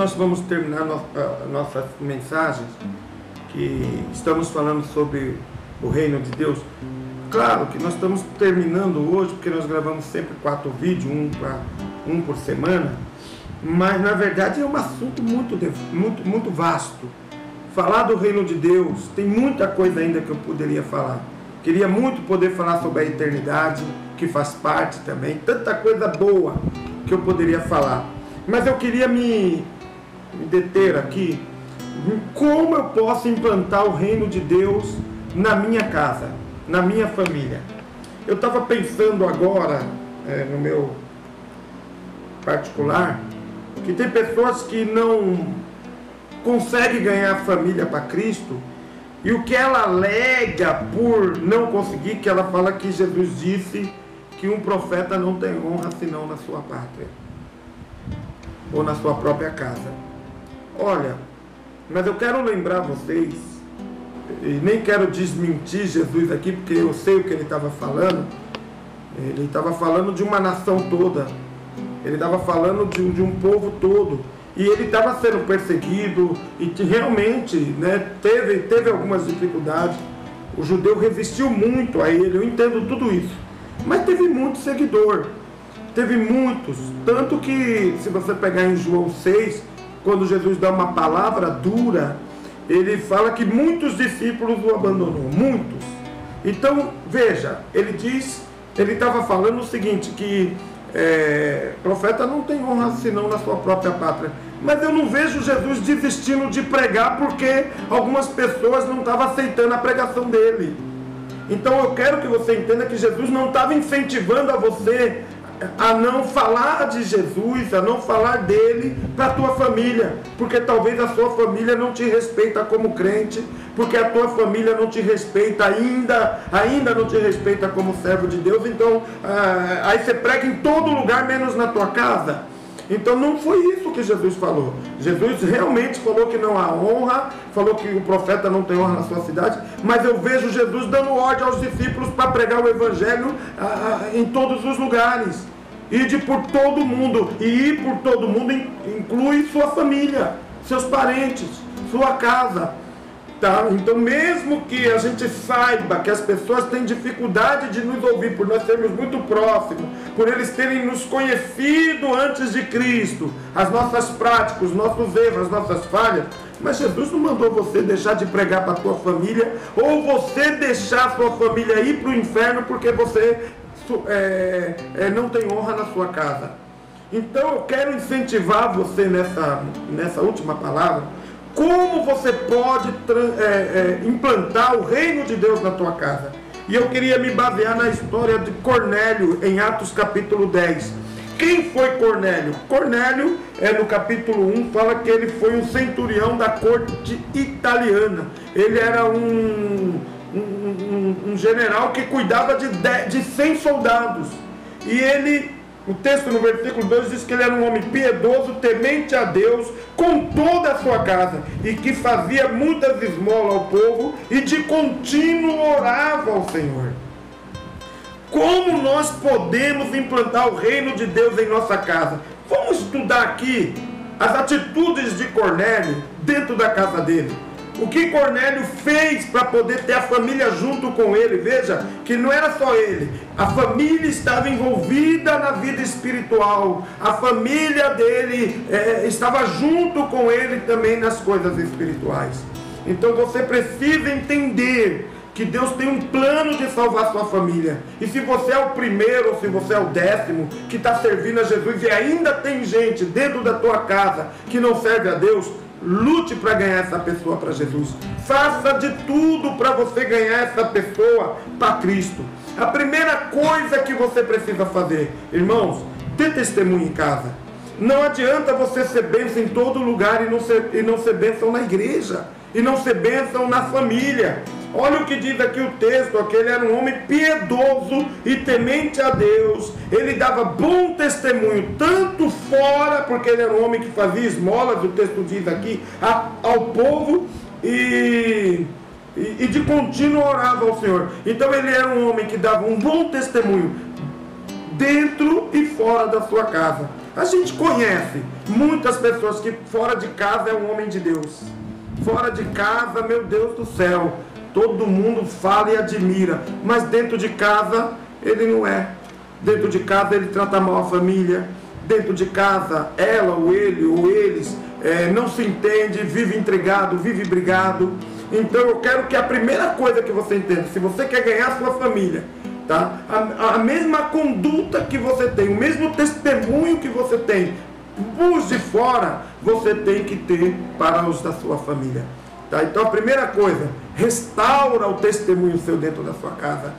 nós vamos terminar nossas mensagens, que estamos falando sobre o reino de Deus. Claro que nós estamos terminando hoje, porque nós gravamos sempre 4 vídeos, um por semana, mas na verdade é um assunto muito vasto. Falar do reino de Deus, tem muita coisa ainda que eu poderia falar. Queria muito poder falar sobre a eternidade, que faz parte também, tanta coisa boa que eu poderia falar. Mas eu queria me deter aqui em como eu posso implantar o reino de Deus na minha casa, na minha família. Eu estava pensando agora, no meu particular, que tem pessoas que não conseguem ganhar a família para Cristo, e o que ela alega por não conseguir, que ela fala que Jesus disse que um profeta não tem honra senão na sua pátria ou na sua própria casa. Olha, mas eu quero lembrar vocês, e nem quero desmentir Jesus aqui, porque eu sei o que ele estava falando. Ele estava falando de uma nação toda, ele estava falando de um povo todo, e ele estava sendo perseguido, e realmente, né, teve algumas dificuldades. O judeu resistiu muito a ele, eu entendo tudo isso, mas teve muito seguidor, teve muitos, tanto que se você pegar em João 6, quando Jesus dá uma palavra dura, ele fala que muitos discípulos o abandonou, muitos. Então, veja, ele estava falando o seguinte, que profeta não tem honra senão na sua própria pátria. Mas eu não vejo Jesus desistindo de pregar porque algumas pessoas não estavam aceitando a pregação dele. Então eu quero que você entenda que Jesus não estava incentivando a você a não falar de Jesus, a não falar dele para a tua família, porque talvez a sua família não te respeita como crente, porque a tua família não te respeita ainda não te respeita como servo de Deus. Então aí você prega em todo lugar menos na tua casa. Então não foi isso que Jesus falou. Jesus realmente falou que não há honra, falou que o profeta não tem honra na sua cidade, mas eu vejo Jesus dando ordem aos discípulos para pregar o evangelho em todos os lugares. Ir por todo mundo, e ir por todo mundo inclui sua família, seus parentes, sua casa. Tá? Então mesmo que a gente saiba que as pessoas têm dificuldade de nos ouvir, por nós sermos muito próximos, por eles terem nos conhecido antes de Cristo, as nossas práticas, os nossos erros, as nossas falhas, mas Jesus não mandou você deixar de pregar para a tua família, ou você deixar a sua família ir para o inferno porque você não tem honra na sua casa. Então eu quero incentivar você nessa última palavra, como você pode implantar o reino de Deus na tua casa. E eu queria me basear na história de Cornélio, em Atos capítulo 10. Quem foi Cornélio? Cornélio, no capítulo 1, fala que ele foi um centurião da corte italiana. Ele era um general que cuidava de 100 soldados. E o texto no versículo 2 diz que ele era um homem piedoso, temente a Deus, com toda a sua casa, e que fazia muitas esmolas ao povo, e de contínuo orava ao Senhor. Como nós podemos implantar o reino de Deus em nossa casa? Vamos estudar aqui as atitudes de Cornélio dentro da casa dele. O que Cornélio fez para poder ter a família junto com ele. Veja que não era só ele, a família estava envolvida na vida espiritual, a família dele estava junto com ele também nas coisas espirituais. Então você precisa entender que Deus tem um plano de salvar sua família. E se você é o primeiro ou se você é o 10º que está servindo a Jesus e ainda tem gente dentro da tua casa que não serve a Deus, lute para ganhar essa pessoa para Jesus. Faça de tudo para você ganhar essa pessoa para Cristo. A primeira coisa que você precisa fazer, irmãos, dê testemunho em casa. Não adianta você ser bênção em todo lugar e não ser bênção na igreja, e não ser bênção na família. Olha o que diz aqui o texto, que ele era um homem piedoso e temente a Deus. Ele dava bom testemunho, tanto fora, porque ele era um homem que fazia esmolas, o texto diz aqui, ao povo, e de contínuo orava ao Senhor. Então ele era um homem que dava um bom testemunho, dentro e fora da sua casa. A gente conhece muitas pessoas que fora de casa é um homem de Deus. Fora de casa, meu Deus do céu, todo mundo fala e admira, mas dentro de casa ele não é. Dentro de casa ele trata mal a família. Dentro de casa ela ou ele ou eles não se entende, vive intrigado, vive brigado. Então eu quero que a primeira coisa que você entenda, se você quer ganhar a sua família, tá? A mesma conduta que você tem, o mesmo testemunho que você tem os de fora, você tem que ter para os da sua família, tá? Então a primeira coisa, restaura o testemunho seu dentro da sua casa.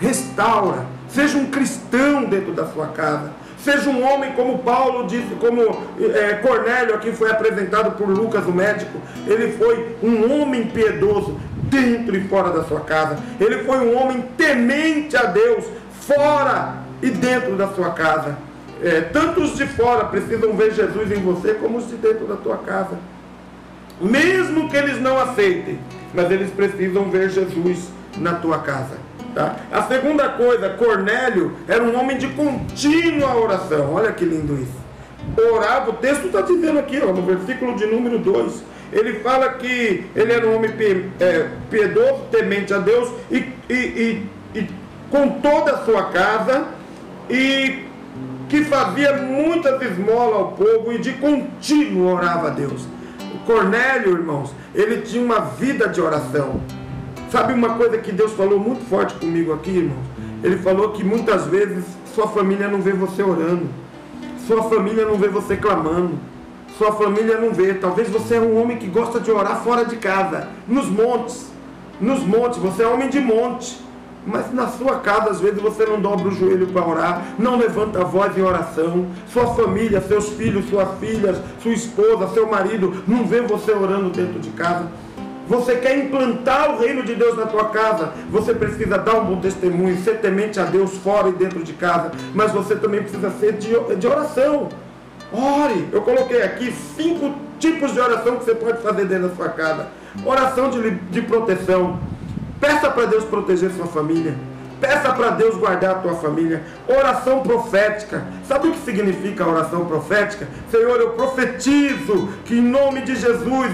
Restaura, seja um cristão dentro da sua casa. Seja um homem como Paulo disse, como Cornélio aqui foi apresentado por Lucas, o médico. Ele foi um homem piedoso dentro e fora da sua casa. Ele foi um homem temente a Deus fora e dentro da sua casa. Tanto os de fora precisam ver Jesus em você, como os de dentro da tua casa. Mesmo que eles não aceitem, mas eles precisam ver Jesus na tua casa. Tá? A segunda coisa, Cornélio era um homem de contínua oração. Olha que lindo isso. Orava, o texto está dizendo aqui, ó, no versículo de número 2. Ele fala que ele era um homem piedoso, temente a Deus e com toda a sua casa, e que fazia muitas esmolas ao povo e de contínuo orava a Deus. O Cornélio, irmãos, ele tinha uma vida de oração. Sabe uma coisa que Deus falou muito forte comigo aqui, irmãos? Ele falou que muitas vezes sua família não vê você orando. Sua família não vê você clamando. Sua família não vê. Talvez você é um homem que gosta de orar fora de casa, nos montes. Nos montes, você é homem de monte. Mas na sua casa, às vezes, você não dobra o joelho para orar, não levanta a voz em oração. Sua família, seus filhos, suas filhas, sua esposa, seu marido, não vê você orando dentro de casa. Você quer implantar o reino de Deus na tua casa, você precisa dar um bom testemunho, ser temente a Deus fora e dentro de casa, mas você também precisa ser de oração. Ore. Eu coloquei aqui 5 tipos de oração que você pode fazer dentro da sua casa. Oração de proteção. Peça para Deus proteger sua família. Peça para Deus guardar a tua família. Oração profética. Sabe o que significa a oração profética? Senhor, eu profetizo que em nome de Jesus,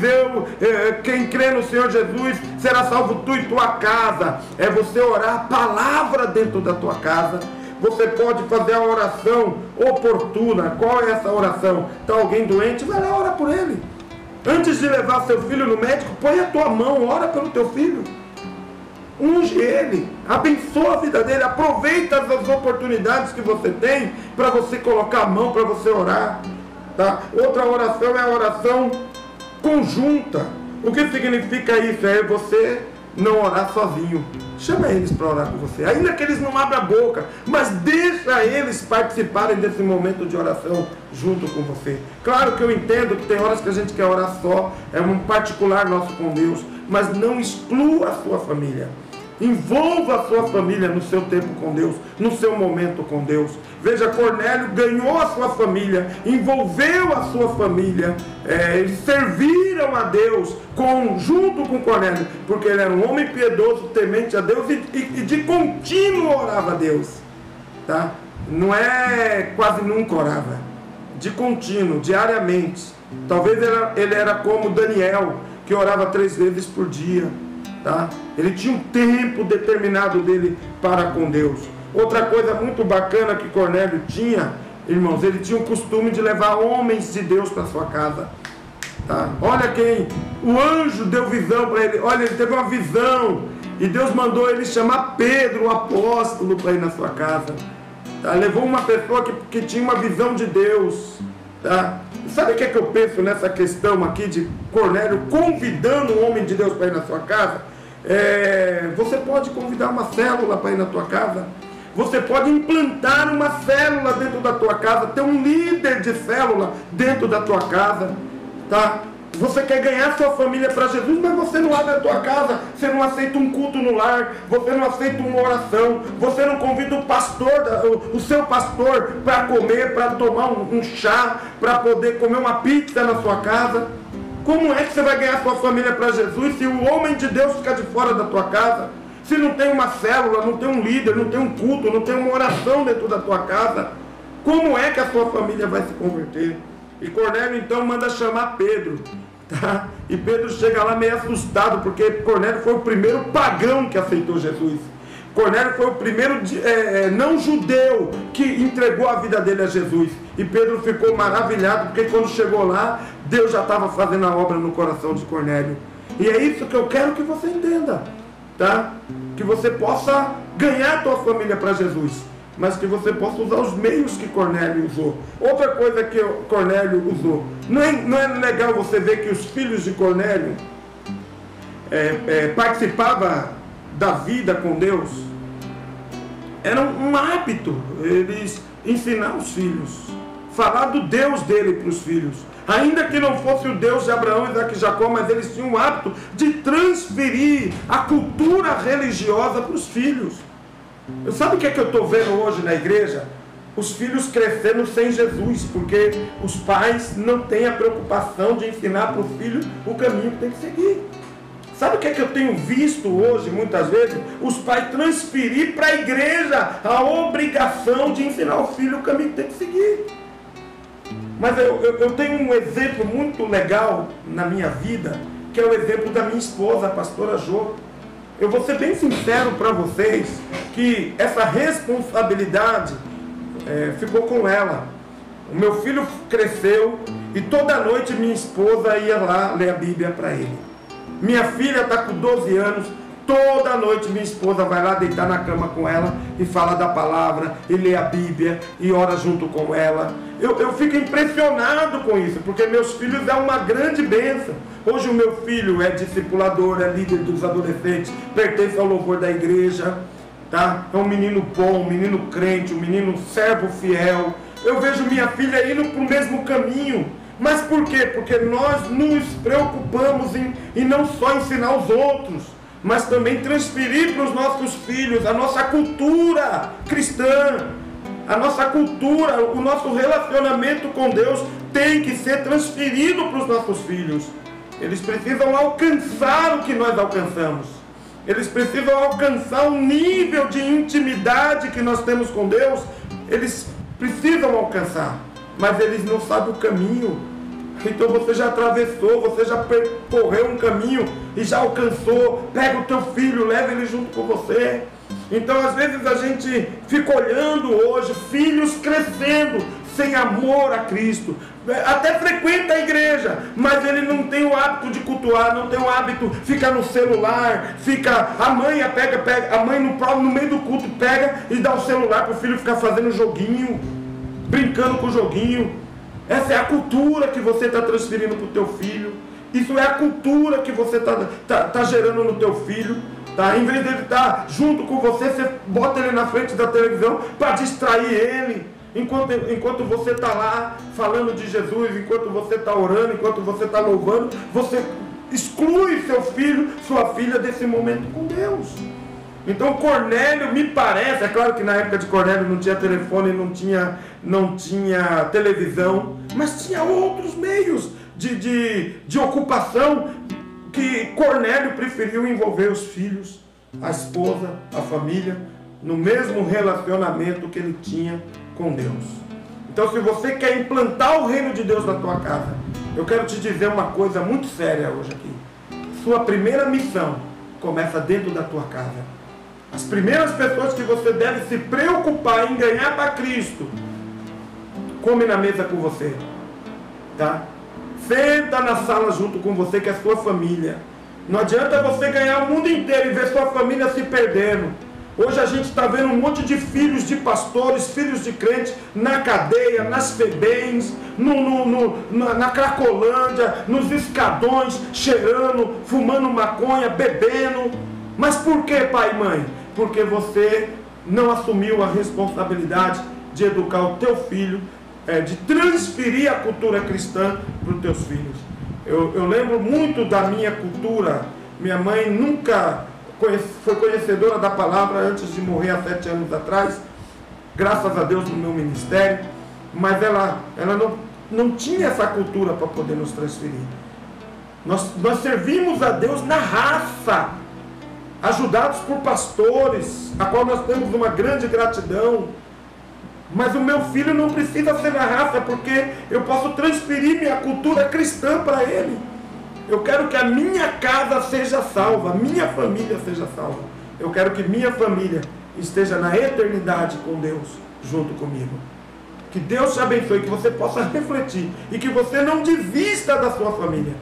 quem crê no Senhor Jesus será salvo, tu e tua casa. É você orar a palavra dentro da tua casa. Você pode fazer a oração oportuna. Qual é essa oração? Está alguém doente? Vai lá, ora por ele. Antes de levar seu filho no médico, põe a tua mão, ora pelo teu filho. Unge ele, abençoa a vida dele, aproveita as oportunidades que você tem para você colocar a mão, para você orar, tá? Outra oração é a oração conjunta. O que significa isso? É você não orar sozinho. Chama eles para orar com você, ainda que eles não abram a boca, mas deixa eles participarem desse momento de oração junto com você. Claro que eu entendo que tem horas que a gente quer orar só, é um particular nosso com Deus, mas não exclua a sua família. Envolva a sua família no seu tempo com Deus, no seu momento com Deus. Veja, Cornélio ganhou a sua família, envolveu a sua família, eles serviram a Deus junto com Cornélio, porque ele era um homem piedoso, temente a Deus e de contínuo orava a Deus, tá? Não é quase nunca orava, de contínuo, diariamente. Talvez ele era como Daniel, que orava 3 vezes por dia. Tá? Ele tinha um tempo determinado dele para com Deus. Outra coisa muito bacana que Cornélio tinha, irmãos, ele tinha o costume de levar homens de Deus para sua casa. Tá? Olha quem, o anjo deu visão para ele. Olha, ele teve uma visão e Deus mandou ele chamar Pedro, o apóstolo, para ir na sua casa. Tá? Levou uma pessoa que tinha uma visão de Deus. Tá? Sabe o que eu penso nessa questão aqui de Cornélio convidando um homem de Deus para ir na sua casa? Você pode convidar uma célula para ir na tua casa. Você pode implantar uma célula dentro da tua casa, ter um líder de célula dentro da tua casa, tá? Você quer ganhar sua família para Jesus, mas você não abre a tua casa, você não aceita um culto no lar, você não aceita uma oração, você não convida o pastor, o seu pastor para comer, para tomar um chá, para poder comer uma pizza na sua casa. Como é que você vai ganhar sua família para Jesus se o homem de Deus ficar de fora da tua casa? Se não tem uma célula, não tem um líder, não tem um culto, não tem uma oração dentro da tua casa? Como é que a sua família vai se converter? E Cornélio então manda chamar Pedro, tá? E Pedro chega lá meio assustado, porque Cornélio foi o primeiro pagão que aceitou Jesus. Cornélio foi o primeiro não judeu que entregou a vida dele a Jesus. E Pedro ficou maravilhado, porque quando chegou lá, Deus já estava fazendo a obra no coração de Cornélio. E é isso que eu quero que você entenda, tá? Que você possa ganhar a tua família para Jesus, mas que você possa usar os meios que Cornélio usou. Outra coisa que Cornélio usou, não é legal você ver que os filhos de Cornélio participavam da vida com Deus? Era um hábito eles ensinar os filhos, falar do Deus dele para os filhos, ainda que não fosse o Deus de Abraão, Isaque e Jacó, mas eles tinham o hábito de transferir a cultura religiosa para os filhos. Sabe o que é que eu estou vendo hoje na igreja? Os filhos crescendo sem Jesus, porque os pais não têm a preocupação de ensinar para o filho o caminho que tem que seguir. Sabe o que é que eu tenho visto hoje, muitas vezes? Os pais transferir para a igreja a obrigação de ensinar o filho o caminho que tem que seguir. Mas eu tenho um exemplo muito legal na minha vida, que é o exemplo da minha esposa, a pastora Jô. Eu vou ser bem sincero para vocês, que essa responsabilidade ficou com ela. O meu filho cresceu e toda noite minha esposa ia lá ler a Bíblia para ele. Minha filha está com 12 anos, toda noite minha esposa vai lá deitar na cama com ela e fala da palavra, e lê a Bíblia, e ora junto com ela. Eu fico impressionado com isso, porque meus filhos é uma grande bênção. Hoje o meu filho é discipulador, é líder dos adolescentes, pertence ao louvor da igreja, tá? É um menino bom, um menino crente, um menino servo fiel. Eu vejo minha filha indo para o mesmo caminho. Mas por quê? Porque nós nos preocupamos em não só ensinar os outros, mas também transferir para os nossos filhos a nossa cultura cristã, a nossa cultura, o nosso relacionamento com Deus tem que ser transferido para os nossos filhos. Eles precisam alcançar o que nós alcançamos. Eles precisam alcançar o nível de intimidade que nós temos com Deus. Eles precisam alcançar, mas eles não sabem o caminho. Então você já atravessou, você já percorreu um caminho e já alcançou. Pega o teu filho, leva ele junto com você. Então às vezes a gente fica olhando hoje filhos crescendo sem amor a Cristo, até frequenta a igreja, mas ele não tem o hábito de cultuar, não tem o hábito, fica no celular, a mãe pega, a mãe no meio do culto pega e dá o celular para o filho ficar fazendo joguinho, brincando com o joguinho. Essa é a cultura que você está transferindo para o teu filho. Isso é a cultura que você tá gerando no teu filho. Tá? Em vez dele estar junto com você, você bota ele na frente da televisão para distrair ele. Enquanto você está lá falando de Jesus, enquanto você está orando, enquanto você está louvando, você exclui seu filho, sua filha desse momento com Deus. Então Cornélio, me parece, é claro que na época de Cornélio não tinha telefone, não tinha televisão, mas tinha outros meios de ocupação que Cornélio preferiu envolver os filhos, a esposa, a família, no mesmo relacionamento que ele tinha com Deus. Então se você quer implantar o reino de Deus na tua casa, eu quero te dizer uma coisa muito séria hoje aqui. Sua primeira missão começa dentro da tua casa. As primeiras pessoas que você deve se preocupar em ganhar para Cristo, come na mesa com você, tá? Senta na sala junto com você, que é a sua família. Não adianta você ganhar o mundo inteiro e ver sua família se perdendo. Hoje a gente está vendo um monte de filhos de pastores, filhos de crentes, na cadeia, nas FEBEMs, na Cracolândia, nos escadões, cheirando, fumando maconha, bebendo. Mas por que, pai e mãe? Porque você não assumiu a responsabilidade de educar o teu filho, de transferir a cultura cristã para os teus filhos. Eu lembro muito da minha cultura. Minha mãe nunca foi conhecedora da palavra antes de morrer há 7 anos atrás, graças a Deus no meu ministério, mas ela não tinha essa cultura para poder nos transferir. Nós servimos a Deus na raça, ajudados por pastores, a qual nós temos uma grande gratidão, Mas o meu filho não precisa ser na raça, porque eu posso transferir minha cultura cristã para ele. Eu quero que a minha casa seja salva, a minha família seja salva. Eu quero que minha família esteja na eternidade com Deus, junto comigo. Que Deus te abençoe, que você possa refletir e que você não desista da sua família.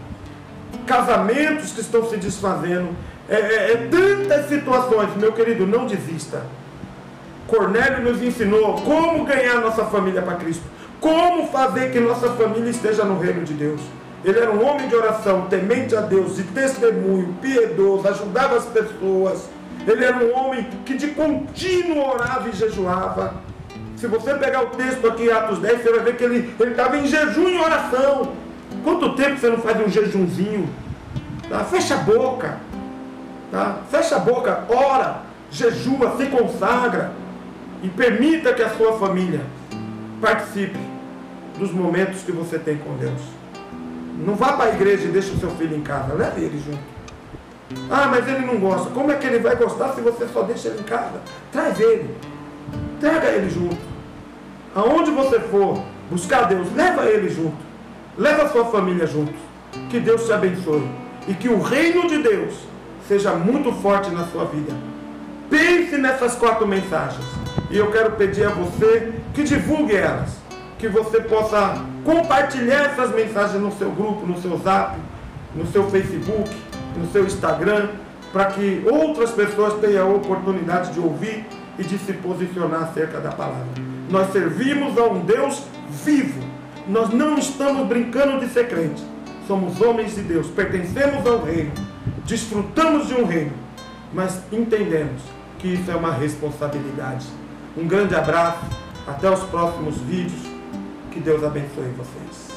Casamentos que estão se desfazendo, tantas situações, meu querido, não desista. Cornélio nos ensinou como ganhar nossa família para Cristo, como fazer que nossa família esteja no reino de Deus. Ele era um homem de oração, temente a Deus, de testemunho, piedoso, ajudava as pessoas. Ele era um homem que de contínuo orava e jejuava. Se você pegar o texto aqui, Atos 10, você vai ver que ele estava em jejum e oração. Quanto tempo você não faz um jejumzinho? Tá? Fecha a boca. Tá? Fecha a boca, ora, jejua, se consagra. E permita que a sua família participe dos momentos que você tem com Deus. Não vá para a igreja e deixe o seu filho em casa. Leve ele junto. Ah, mas ele não gosta. Como é que ele vai gostar se você só deixa ele em casa? Traz ele. Traga ele junto. Aonde você for buscar Deus, leva ele junto. Leva a sua família junto. Que Deus te abençoe. E que o reino de Deus seja muito forte na sua vida. Pense nessas 4 mensagens. E eu quero pedir a você que divulgue elas. Que você possa compartilhar essas mensagens no seu grupo, no seu Zap, no seu Facebook, no seu Instagram, para que outras pessoas tenham a oportunidade de ouvir e de se posicionar acerca da palavra. Nós servimos a um Deus vivo. Nós não estamos brincando de ser crente. Somos homens de Deus, pertencemos ao reino, desfrutamos de um reino, mas entendemos que isso é uma responsabilidade. Um grande abraço, até os próximos vídeos. Que Deus abençoe vocês.